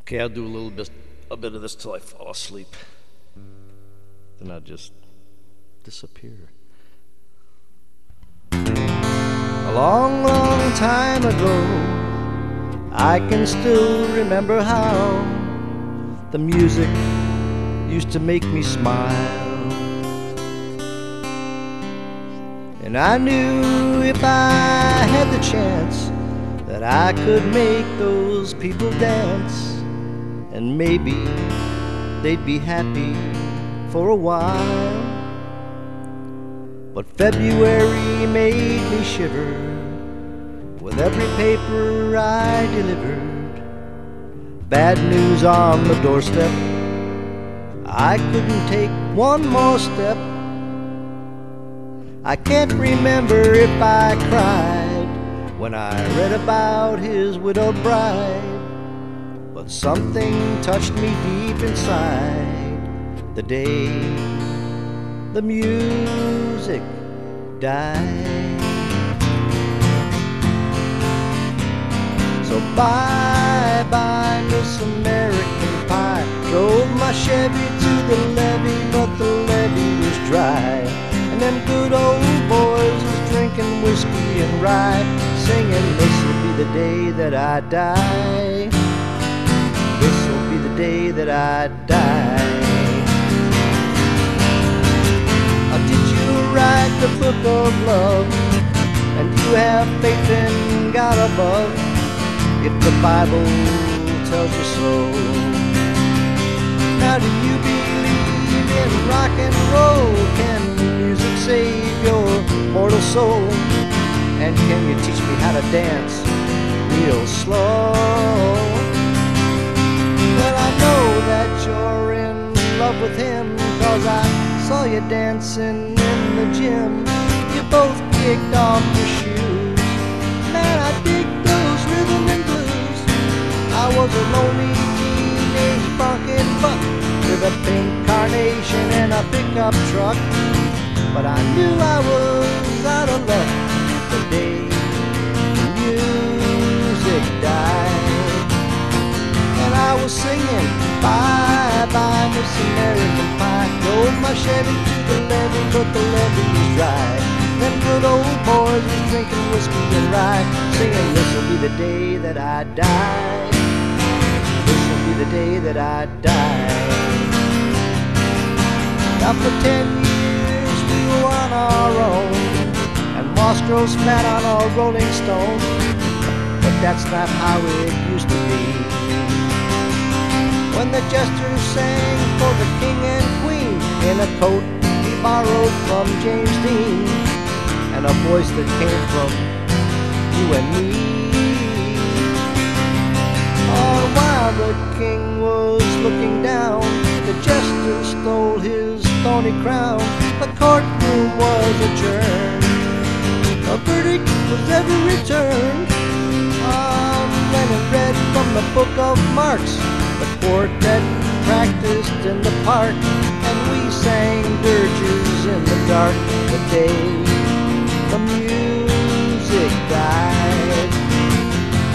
Okay, I'll do a bit of this till I fall asleep. Then I'll just disappear. A long, long time ago, I can still remember how the music used to make me smile. And I knew if I had the chance that I could make those people dance, and maybe they'd be happy for a while. But February made me shiver with every paper I delivered. Bad news on the doorstep, I couldn't take one more step. I can't remember if I cried when I read about his widowed bride, but something touched me deep inside the day the music died. So bye-bye, Miss American Pie. Drove my Chevy to the levee, but the levee was dry. And them good old boys was drinking whiskey and rye, singing, this'll be the day that I die. This'll be the day that I die. Did you write the book of love? And do you have faith in God above? If the Bible tells you so. Now do you believe in rock and roll? Can music save your mortal soul? And can you teach me how to dance real slow? Well, I know that you're in love with him, 'cause I saw you dancing in the gym. You both kicked off your shoes. Man, I dig those rhythm and blues. I was a lonely teenage barking buck with a pink carnation and a pickup truck, but I knew I was out of luck the day the music died. And I was singing, bye-bye, Miss American Pie. Drove my Chevy to the levee, but the levee was dry. Them good old boys was drinking whiskey and rye, singing, this'll be the day that I die. This'll be the day that I die. Now for 10 years we were on our own, and moss grows flat on a rolling stone. But that's not how it used to be. When the jester sang for the king and queen in a coat he borrowed from James Dean, and a voice that came from you and me. All while the king was looking down, the jester stole his thorny crown. The courtroom was adjourned, a verdict was ever returned. Lennon read from the book of Marx, the quartet practiced in the park, and we sang dirges in the dark the day the music died.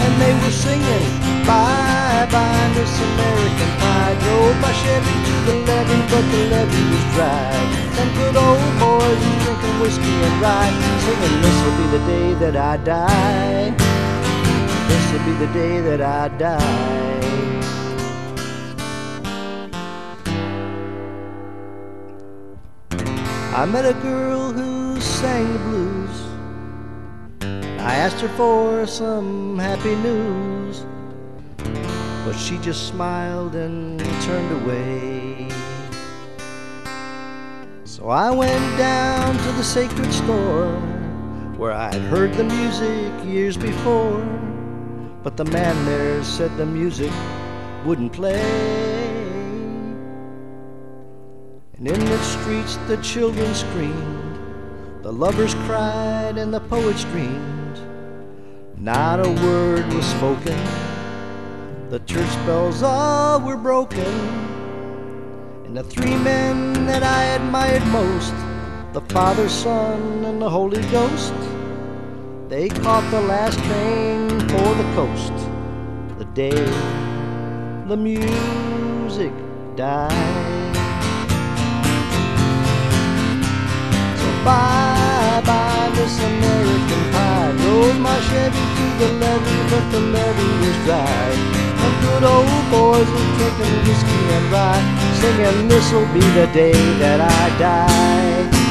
And they were singing, bye-bye, Miss American Pie. Drove my Chevy to the levee, but the levee was dry. Them good old boys was drinking whiskey and rye, singing, this'll be the day that I die. This'll be the day that I die. I met a girl who sang the blues. I asked her for some happy news, but she just smiled and turned away. So I went down to the sacred store where I'd heard the music years before, but the man there said the music wouldn't play. And in the streets the children screamed, the lovers cried, and the poets dreamed. Not a word was spoken, the church bells all were broken. And the three men that I admired most, the Father, Son, and the Holy Ghost, they caught the last train for the coast the day the music died. So bye-bye, Miss American Pie. Drove my Chevy to the levee, but the levee was dry. And good old boys were drinking whiskey and rye, singing, this'll be the day that I die.